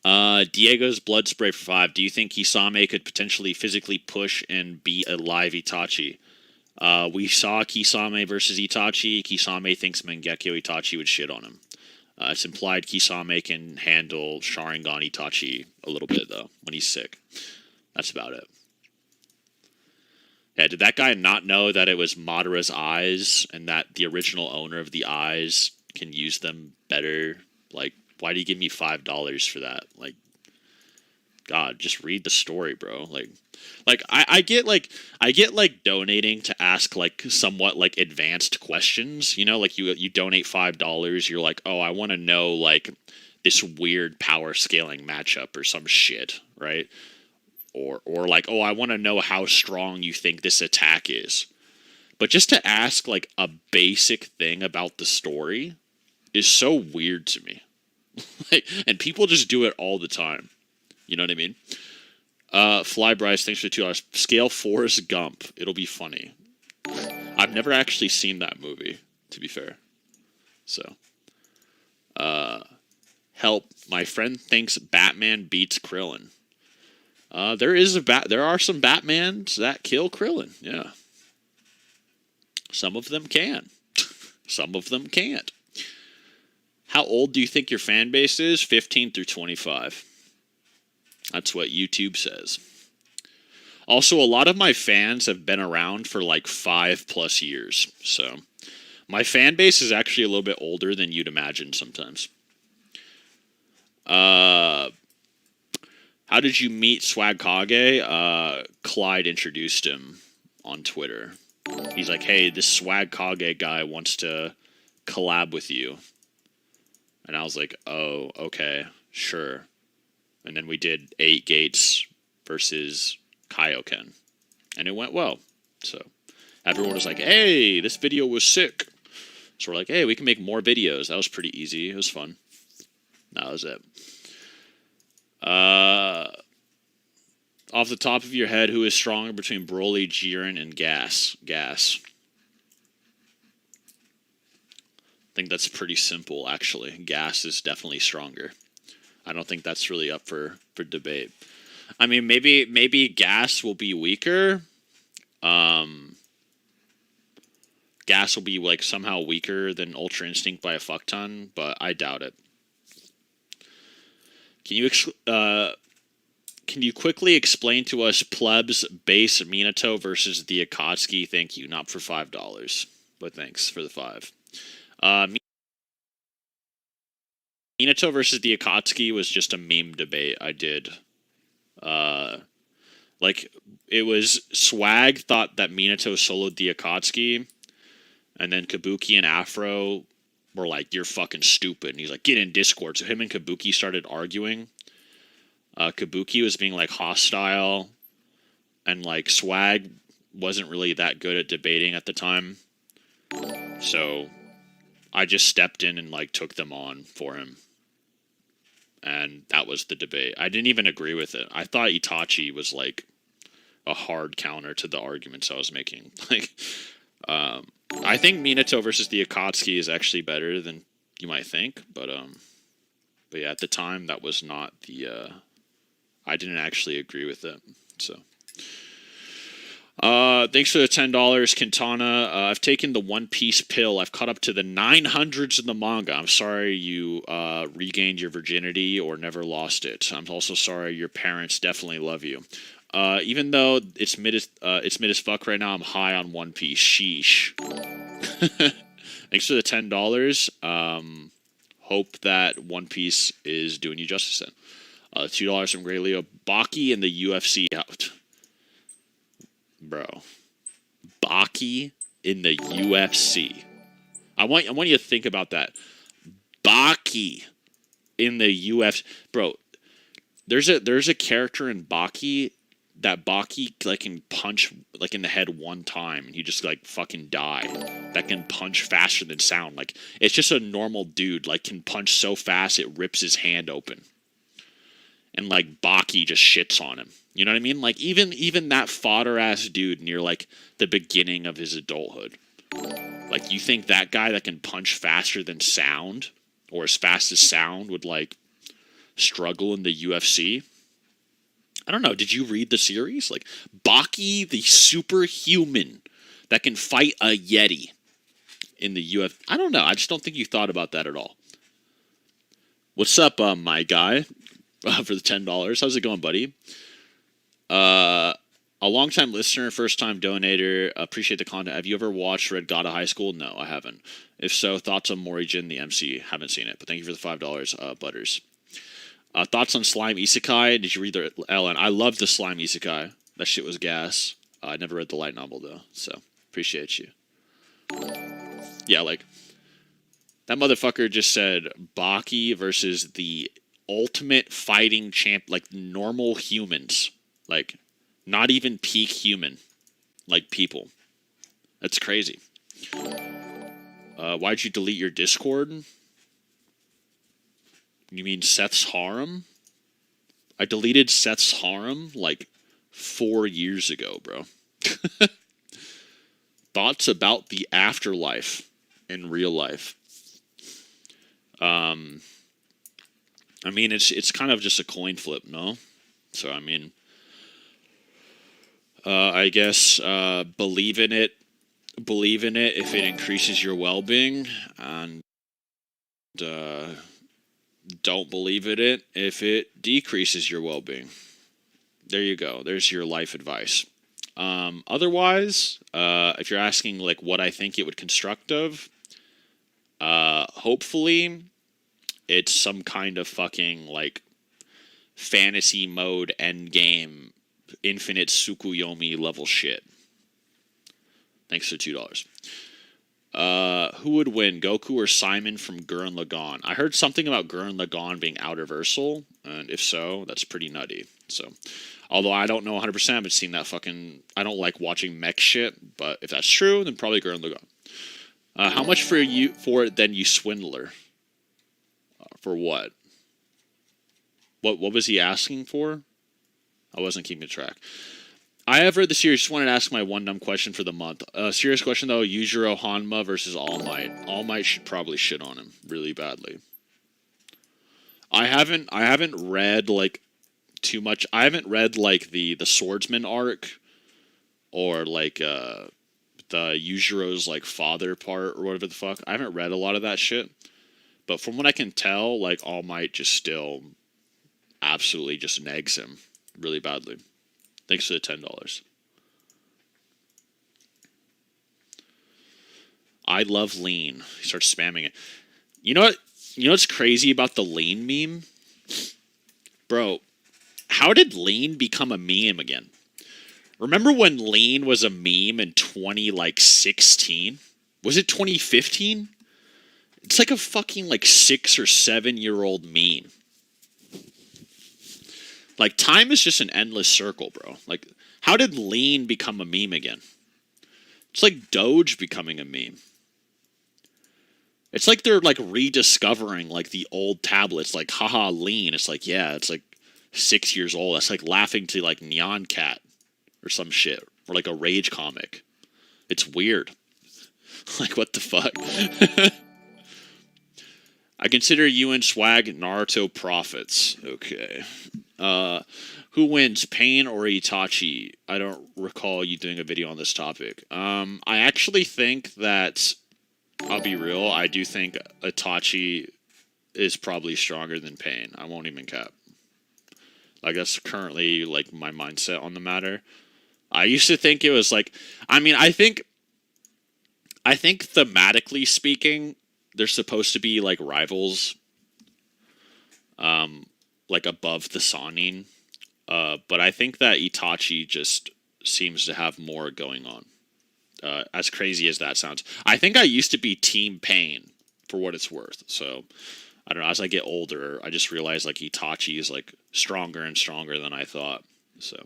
Diego's blood spray for 5. Do you think Kisame could potentially physically push and beat a live Itachi? We saw Kisame versus Itachi. Kisame thinks Mangekyo Itachi would shit on him. It's implied Kisame can handle Sharingan Itachi a little bit, though, when he's sick. That's about it. Yeah, did that guy not know that it was Madara's eyes and that the original owner of the eyes can use them better? Like, why do you give me $5 for that? Like, God, just read the story, bro. I get donating to ask like somewhat like advanced questions. You know, like you donate $5. You're like, oh, I want to know like this weird power scaling matchup or some shit, right? Or like, oh, I want to know how strong you think this attack is. But just to ask like a basic thing about the story is so weird to me. And people just do it all the time. You know what I mean? Fly Bryce, thanks for the $2. Scale Forrest Gump. It'll be funny. I've never actually seen that movie, to be fair. So, help. My friend thinks Batman beats Krillin. There are some Batmans that kill Krillin. Yeah. Some of them can. Some of them can't. How old do you think your fan base is? 15 through 25. That's what YouTube says. Also, a lot of my fans have been around for like 5+ years. So, my fan base is actually a little bit older than you'd imagine sometimes. How did you meet Swag Kage? Clyde introduced him on Twitter. He's like, hey, this Swag Kage guy wants to collab with you. And I was like, oh, okay, sure. And then we did 8 Gates versus Kaioken. And it went well. So everyone was like, hey, this video was sick. So we're like, hey, we can make more videos. That was pretty easy. It was fun. That was it. Off the top of your head, who is stronger between Broly, Jiren, and Gas? Gas. I think that's pretty simple, actually. Gas is definitely stronger. I don't think that's really up for debate. I mean, maybe Gas will be weaker. Gas will be like somehow weaker than Ultra Instinct by a fuck ton, but I doubt it. Can you quickly explain to us plebs base Minato versus the Akatsuki? Thank you. Not for $5, but thanks for the 5. Minato versus the Akatsuki was just a meme debate I did. Like, it was Swag thought that Minato soloed the Akatsuki, and then Kabuki and Afro were like, you're fucking stupid. And he's like, get in Discord. So him and Kabuki started arguing. Kabuki was being like hostile, and like Swag wasn't really that good at debating at the time. So I just stepped in and like took them on for him. And that was the debate. I didn't even agree with it. I thought Itachi was like a hard counter to the arguments I was making. Like, I think Minato versus the Akatsuki is actually better than you might think, but yeah, at the time that was not the. I didn't actually agree with it. So, thanks for the $10, Quintana. I've taken the One Piece pill. I've caught up to the 900s in the manga. I'm sorry you regained your virginity or never lost it. I'm also sorry your parents definitely love you. Even though it's mid as fuck right now, I'm high on One Piece. Sheesh. Thanks for the $10. Hope that One Piece is doing you justice then. $2 from Grey Leo. Baki in the UFC out. Bro. Baki in the UFC. I want you to think about that. Baki in the UFC. Bro, there's a character in Baki that Baki like can punch like in the head one time and he just like fucking die. That can punch faster than sound. Like, it's just a normal dude like can punch so fast it rips his hand open. And like Baki just shits on him. You know what I mean? Like even that fodder ass dude near like the beginning of his adulthood. Like, you think that guy that can punch faster than sound or as fast as sound would like struggle in the UFC. I don't know. Did you read the series? Like, Baki, the superhuman that can fight a Yeti in the UFC. I don't know. I just don't think you thought about that at all. What's up, my guy? For the $10. How's it going, buddy? A long-time listener, first-time donator. Appreciate the content. Have you ever watched Red God of High School? No, I haven't. If so, thoughts on Morihjin, the MC? Haven't seen it, but thank you for the $5, Butters. Thoughts on Slime Isekai? Did you read the Ellen? I love the Slime Isekai. That shit was gas. I never read the light novel, though, so appreciate you. Yeah, like, that motherfucker just said Baki versus the ultimate fighting champ, like, normal humans. Like, not even peak human. Like, people. That's crazy. Why'd you delete your Discord? You mean Seth's harem? I deleted Seth's harem like 4 years ago, bro. Thoughts about the afterlife in real life. I mean, it's kind of just a coin flip, no? So, I mean, I guess believe in it. Believe in it if it increases your well-being, and don't believe in it if it decreases your well-being. There you go. There's your life advice. Otherwise, if you're asking like what I think it would construct of, hopefully it's some kind of fucking like fantasy mode endgame, infinite Tsukuyomi level shit. Thanks for $2. Who would win, Goku or Simon from Gurren Lagann? I heard something about Gurren Lagann being outerversal, and if so, that's pretty nutty. So, although I don't know 100%, I haven't seen that fucking... I don't like watching mech shit, but if that's true, then probably Gurren Lagann. How much for it then, you swindler? For what? What was he asking for? I wasn't keeping track. I have read the series. Just wanted to ask my one dumb question for the month. Serious question though: Yujiro Hanma versus All Might. All Might should probably shit on him really badly. I haven't read like too much. I haven't read like the swordsman arc, or like the Yujiro's like father part or whatever the fuck. I haven't read a lot of that shit. But from what I can tell, like All Might just still absolutely just negs him really badly. Thanks for the $10. I love lean. He starts spamming it. You know what? You know what's crazy about the lean meme? Bro, how did lean become a meme again? Remember when lean was a meme in 2016? Was it 2015? It's like a fucking like 6 or 7 year old meme. Like, time is just an endless circle, bro. Like, how did lean become a meme again? It's like Doge becoming a meme. It's like they're, like, rediscovering, like, the old tablets. Like, haha, lean. It's like, yeah, it's, like, 6 years old. That's like laughing to, like, Nyan Cat or some shit. Or, like, a Rage comic. It's weird. Like, what the fuck? I consider you and Swag Naruto prophets. Okay. Who wins, Pain or Itachi? I don't recall you doing a video on this topic. I actually think that, I'll be real, I do think Itachi is probably stronger than Pain. I won't even cap. Like, that's currently, like, my mindset on the matter. I used to think it was, like... I mean, I think thematically speaking, they're supposed to be, like, rivals. Like, above the Sannin. But I think that Itachi just seems to have more going on. As crazy as that sounds. I think I used to be Team Pain, for what it's worth. So, I don't know, as I get older, I just realize, like, Itachi is, like, stronger and stronger than I thought. So...